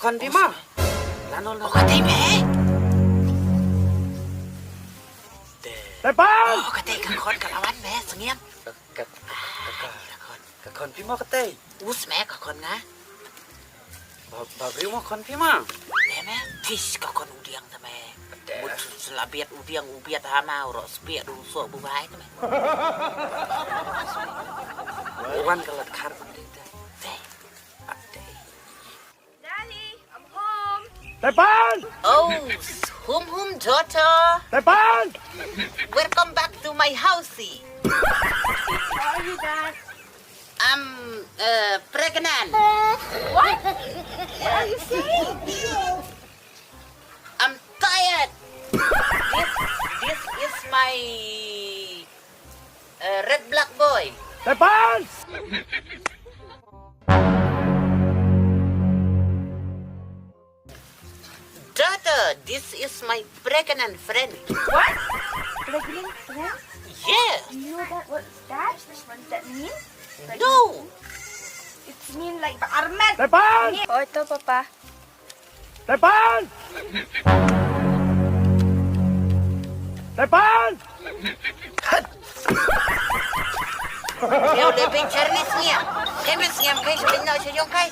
kon Bima. Lano na. Katay me. Tepan! Katay kakon kalawan me sengiem. Kon Bima katay. Us me kakon nga. Babri mo kon Bima. Me tis kakon udiang ta me. Mut selabiat udiang ubiat hama ro spiat ruso bubai ta me. Wan kalat kar dita. Daddy, I'm home. Tepan! Oh, hum daughter. Tepan! Welcome back to my housey. How are you, Dad? I'm pregnant. What? What are you saying? I'm tired. This is my red black boy. Tepan! Daughter, this is my pregnant friend. What? Pregnant friend? Yeah. Do you know that? What does that mean? No. It's mean like Ahmed. Tepan! Oh, ito, Papa. Tepan! Tepan! Theo để bên Chinese nghe. Em biết nghe cái chuyện nào cho nhau cái.